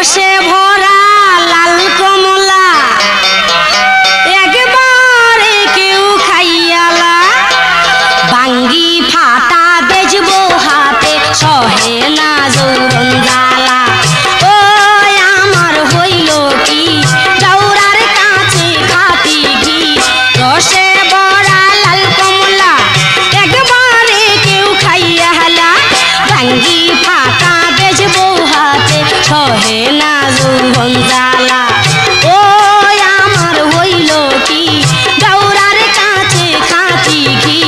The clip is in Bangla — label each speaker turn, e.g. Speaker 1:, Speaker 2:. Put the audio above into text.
Speaker 1: রসে ভরা লাল কমলা একবারে কেউ খাইয়ালা বাঙ্গি ফাটা বেজবো হাতে সহে না জৌরন জ্বালা ও আমার হইল কি দৌড়ার কাছে খাতি ঘি রসে ভরা লাল কমলা একবারে কেউ খাইয়ালা বাঙ্গি ফাটা বেজবো হাতে সহে না জৌরন জ্বালা ও আমার হইল কি দৌড়ার কাছে খাতি ঘি